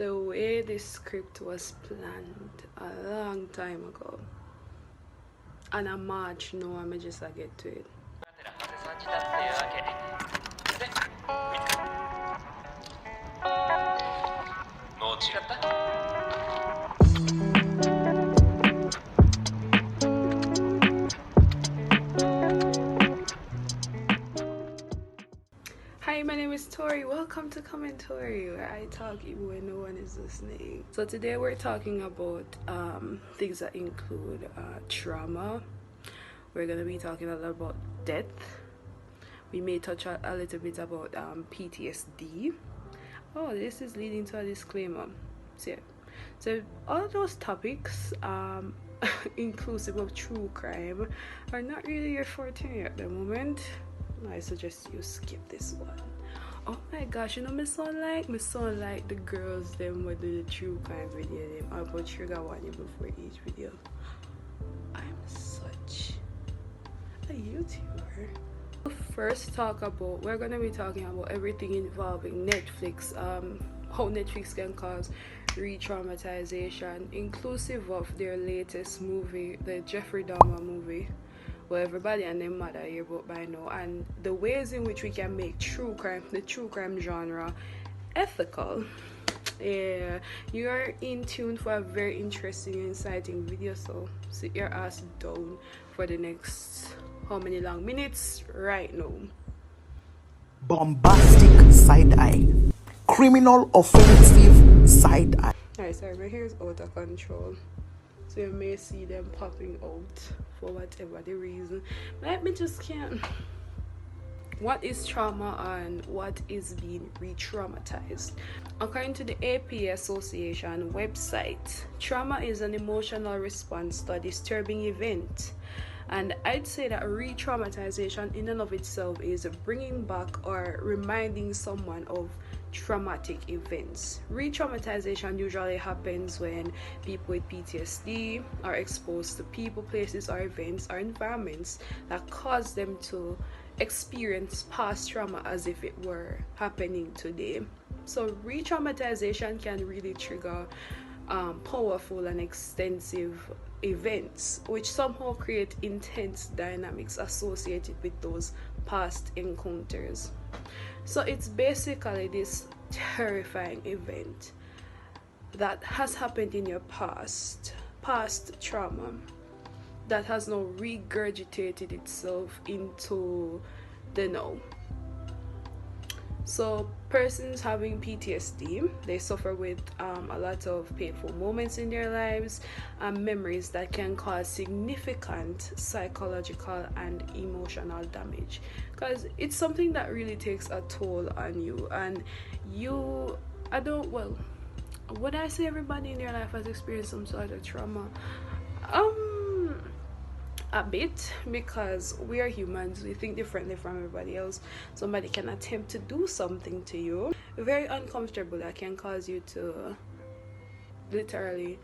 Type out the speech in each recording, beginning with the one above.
The way this script was planned a long time ago, and a March now I'm just get to it. Hi, my name is Tori. Welcome to Commentory, where I talk even when no one is listening. So today we're talking about things that include trauma. We're gonna be talking a lot about death. We may touch a little bit about PTSD. Oh, this is leading to a disclaimer. So all of those topics, inclusive of true crime, are not really your forte at the moment. I suggest you skip this one. Oh my gosh, you know me sound like the girls them with the true crime video them. I'll put trigger warning before each video. I'm such a YouTuber. First we're gonna be talking about everything involving Netflix, how Netflix can cause re-traumatization, inclusive of their latest movie, the Jeffrey Dahmer movie. Well, everybody and their mother hear about by now, and the ways in which we can make the true crime genre, ethical. Yeah, you are in tune for a very interesting and exciting video, so sit your ass down for the next how many long minutes right now. Bombastic side eye, criminal offensive side eye. Alright, sorry, my hair is out of control, so you may see them popping out for whatever the reason. But me just can't. What is trauma and what is being re-traumatized? According to the AP Association website, trauma is an emotional response to a disturbing event. And I'd say that re-traumatization in and of itself is bringing back or reminding someone of traumatic events. Re-traumatization usually happens when people with PTSD are exposed to people, places, or events or environments that cause them to experience past trauma as if it were happening today. So re-traumatization can really trigger powerful and extensive events which somehow create intense dynamics associated with those past encounters. So it's basically this terrifying event that has happened in your past trauma that has now regurgitated itself into the now. So persons having PTSD, they suffer with a lot of painful moments in their lives and memories that can cause significant psychological and emotional damage, because it's something that really takes a toll on you. And would I say everybody in their life has experienced some sort of trauma? A bit, because we are humans, we think differently from everybody else. Somebody can attempt to do something to you very uncomfortable that can cause you to literally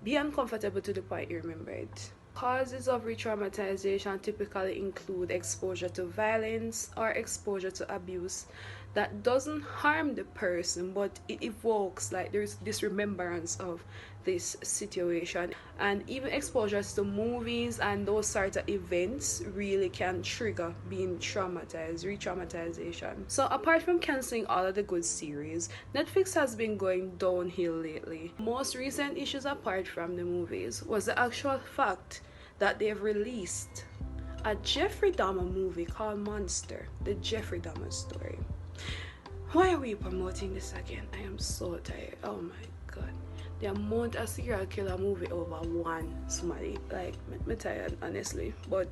be uncomfortable to the point you remember it. Causes of re-traumatization typically include exposure to violence or exposure to abuse that doesn't harm the person, but it evokes like there's this remembrance of this situation. And even exposures to movies and those sorts of events really can trigger being traumatized, re-traumatization. So apart from cancelling all of the good series, Netflix has been going downhill lately. Most recent issues apart from the movies was the actual fact that they've released a Jeffrey Dahmer movie called Monster, the Jeffrey Dahmer story. Why are we promoting this again? I am so tired. Oh my god. The amount of serial killer movie over one somebody, like, me tired honestly. But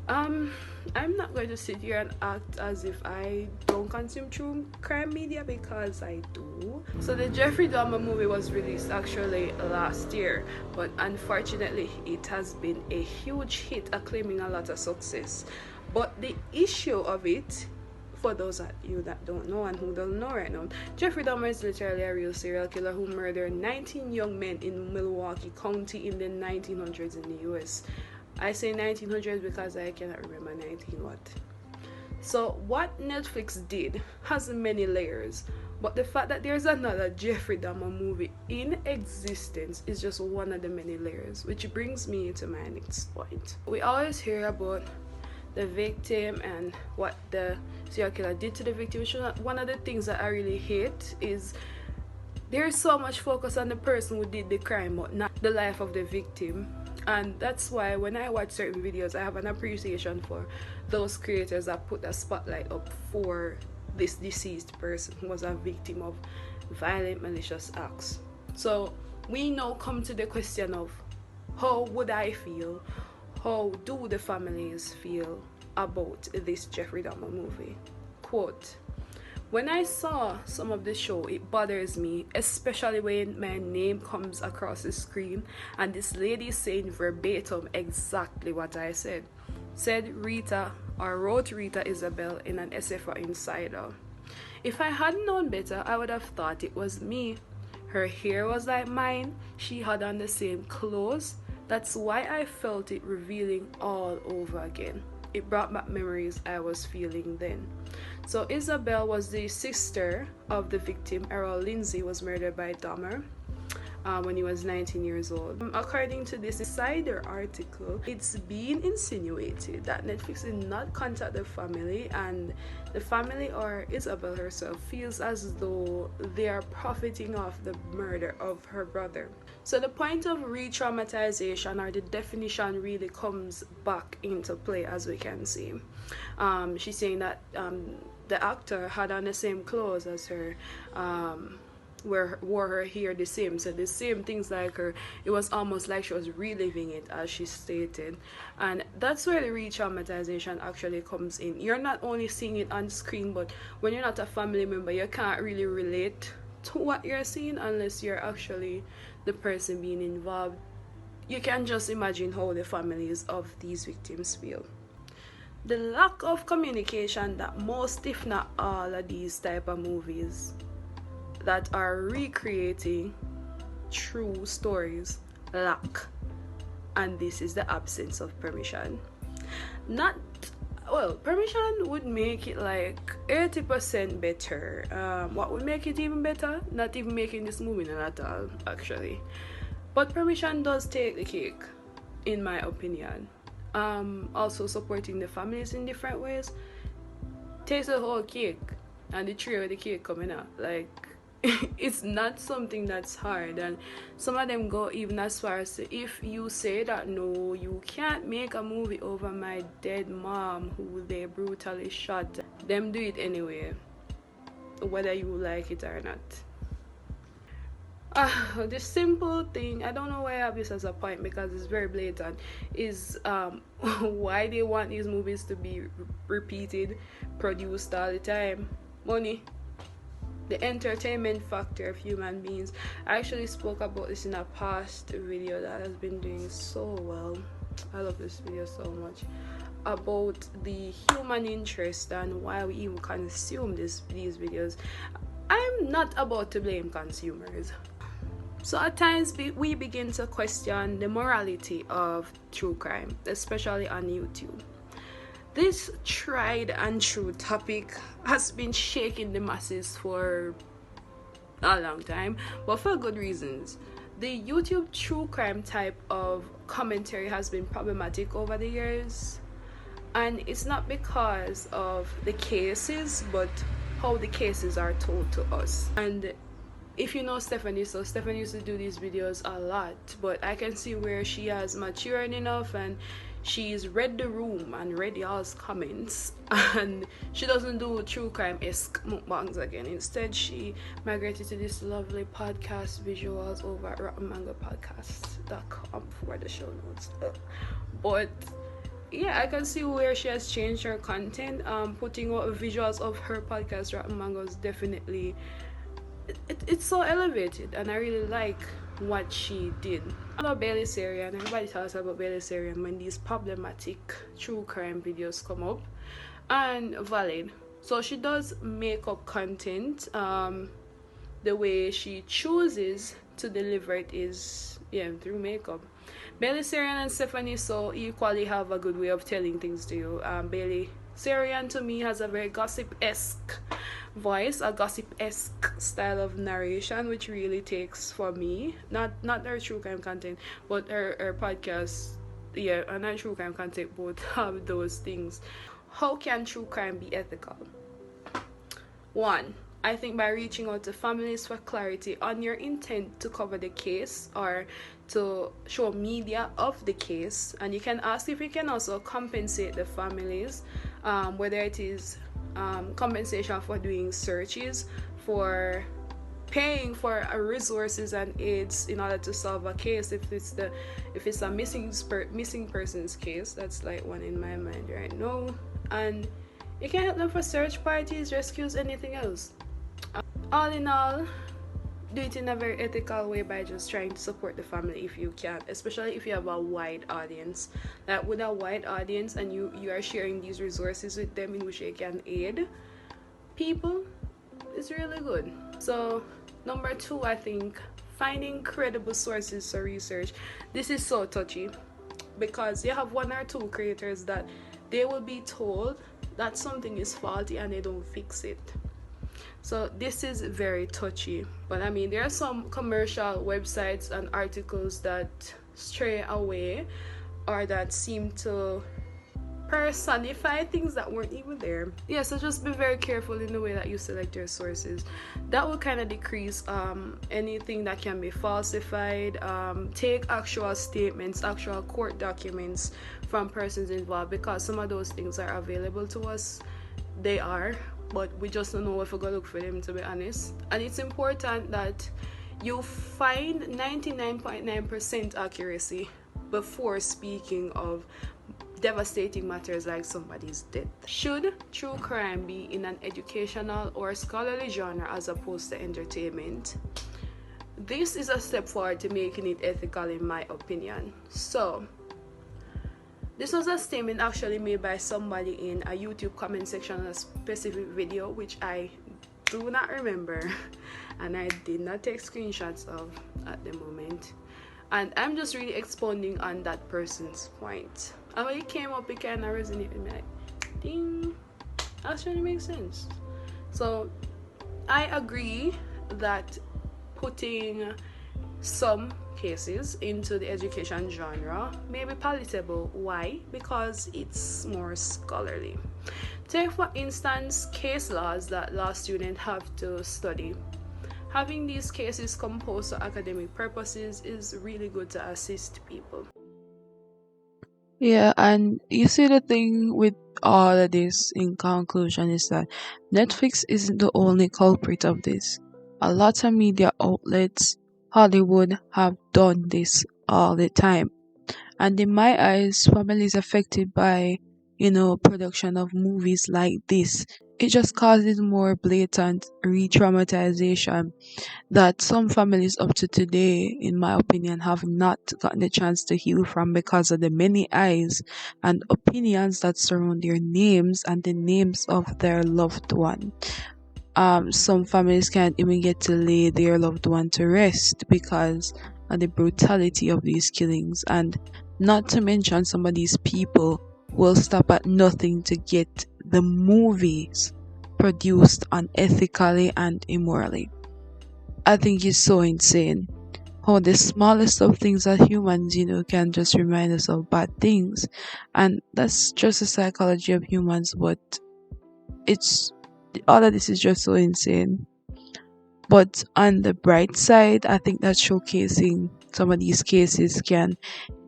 I'm not going to sit here and act as if I don't consume true crime media, because I do. So the Jeffrey Dahmer movie was released actually last year, but unfortunately it has been a huge hit, acclaiming a lot of success. But the issue of it, for those of you that don't know and who don't know right now, Jeffrey Dahmer is literally a real serial killer who murdered 19 young men in Milwaukee County in the 1900s in the US. I say 1900s because I cannot remember 19 what. So what Netflix did has many layers, but the fact that there's another Jeffrey Dahmer movie in existence is just one of the many layers, which brings me to my next point. We always hear about the victim and what the serial killer did to the victim. One of the things that I really hate is there's so much focus on the person who did the crime but not the life of the victim. And that's why when I watch certain videos, I have an appreciation for those creators that put a spotlight up for this deceased person who was a victim of violent, malicious acts. So we now come to the question of how would I feel, how do the families feel about this Jeffrey Dahmer movie? Quote, when I saw some of the show, it bothers me, especially when my name comes across the screen and this lady is saying verbatim exactly what I said. Said Rita, or wrote Rita Isabel in an essay for Insider. If I had known better, I would have thought it was me. Her hair was like mine, she had on the same clothes. That's why I felt it revealing all over again. It brought back memories I was feeling then. So Isabel was the sister of the victim. Errol Lindsay was murdered by Dahmer when he was 19 years old. According to this Insider article, it's been insinuated that Netflix did not contact the family, and the family or Isabel herself feels as though they are profiting off the murder of her brother. So the point of re-traumatization, or the definition, really comes back into play, as we can see. She's saying that the actor had on the same clothes as her, wore her hair the same, so the same things like her. It was almost like she was reliving it, as she stated. And that's where the re-traumatization actually comes in. You're not only seeing it on screen, but when you're not a family member, you can't really relate to what you're seeing unless you're actually the person being involved. You can just imagine how the families of these victims feel. The lack of communication that most, if not all, of these type of movies that are recreating true stories lack, and this is the absence of permission. Permission would make it like 80% better. What would make it even better? Not even making this movie at all, actually. But permission does take the cake, in my opinion. Also supporting the families in different ways takes the whole cake, and the tray with the cake coming out. Like, it's not something that's hard, and some of them go even as far as to, if you say that no, you can't make a movie over my dead mom who they brutally shot, them do it anyway, whether you like it or not. The simple thing, I don't know why I have this as a point because it's very blatant, is why they want these movies to be repeated, produced all the time. Money. The entertainment factor of human beings. I actually spoke about this in a past video that has been doing so well. I love this video so much, about the human interest and why we even consume these videos. I'm not about to blame consumers. So at times we begin to question the morality of true crime, especially on YouTube. This tried and true topic has been shaking the masses for a long time, but for good reasons. The YouTube true crime type of commentary has been problematic over the years, and it's not because of the cases, but how the cases are told to us. And if you know Stephanie, so Stephanie used to do these videos a lot, but I can see where she has matured enough and she's read the room and read y'all's comments, and she doesn't do true crime-esque mukbangs again. Instead, she migrated to this lovely podcast visuals over at rottenmangopodcast.com for the show notes. But yeah, I can see where she has changed her content. Putting out visuals of her podcast, Rotten Mangoes, definitely it's so elevated, and I really like what she did. I love Bailey Sarian. Everybody talks about Bailey Sarian when these problematic true crime videos come up, and valid. So she does make up content. The way she chooses to deliver it is through makeup. Bailey Sarian and Stephanie so equally have a good way of telling things to you. Bailey Syrian to me has a very gossip-esque voice, a gossip-esque style of narration, which really takes for me. Not her true crime content, but her podcast, yeah, and her true crime content both have those things. How can true crime be ethical? One, I think by reaching out to families for clarity on your intent to cover the case or to show media of the case, and you can ask if you can also compensate the families, whether it is compensation for doing searches, for paying for resources and aids in order to solve a case. If it's a missing persons case, that's like one in my mind right now, and you can help them for search parties, rescues, anything else. All in all, do it in a very ethical way by just trying to support the family if you can, especially if you have a wide audience. Like with a wide audience and you are sharing these resources with them in which they can aid people, it's really good. So number two, I think finding credible sources for research. This is so touchy because you have one or two creators that they will be told that something is faulty and they don't fix it. So this is very touchy. But I mean, there are some commercial websites and articles that stray away or that seem to personify things that weren't even there. Yeah, so just be very careful in the way that you select your sources. That will kind of decrease anything that can be falsified. Take actual statements, actual court documents from persons involved, because some of those things are available to us. They are, but we just don't know if we're gonna look for them, to be honest. And it's important that you find 99.9% accuracy before speaking of devastating matters like somebody's death. Should true crime be in an educational or scholarly genre as opposed to entertainment? This is a step forward to making it ethical, in my opinion. So this was a statement actually made by somebody in a YouTube comment section on a specific video, which I do not remember and I did not take screenshots of at the moment. And I'm just really expounding on that person's point. And when it came up, it kind of resonated with me, like, ding, actually makes sense. So I agree that putting some cases into the education genre may be palatable. Why? Because it's more scholarly. Take for instance case laws that law students have to study. Having these cases composed for academic purposes is really good to assist people. Yeah, and you see, the thing with all of this in conclusion is that Netflix isn't the only culprit of this. A lot of media outlets, Hollywood, have done this all the time. And in my eyes, families affected by, production of movies like this, it just causes more blatant re-traumatization that some families up to today, in my opinion, have not gotten the chance to heal from because of the many eyes and opinions that surround their names and the names of their loved one. Some families can't even get to lay their loved one to rest because of the brutality of these killings, and not to mention some of these people will stop at nothing to get the movies produced unethically and immorally. I think it's so insane how the smallest of things as humans, can just remind us of bad things. And that's just the psychology of humans, but it's all of this is just so insane. But on the bright side, I think that showcasing some of these cases can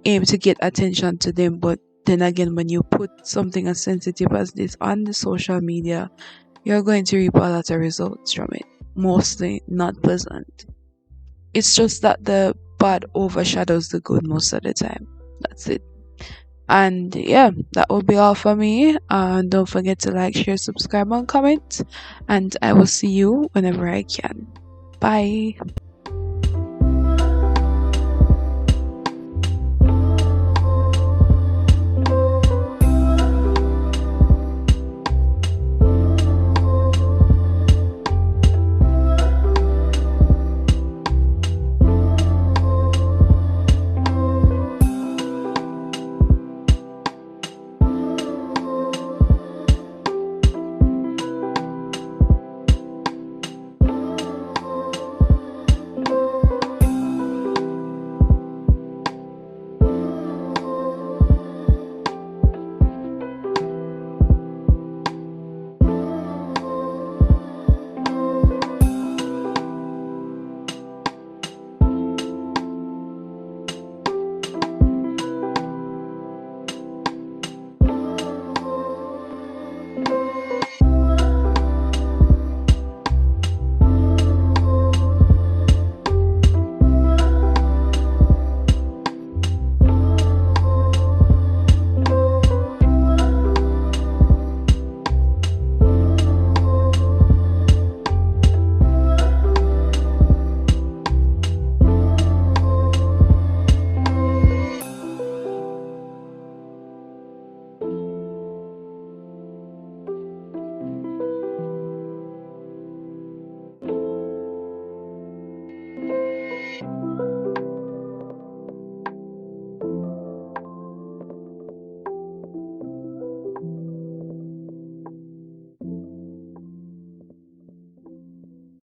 aim to get attention to them. But then again, when you put something as sensitive as this on the social media, you're going to reap a lot of results from it. Mostly not pleasant. It's just that the bad overshadows the good most of the time. That's it. And yeah, that will be all for me. Don't forget to like, share, subscribe, and comment. And I will see you whenever I can. Bye.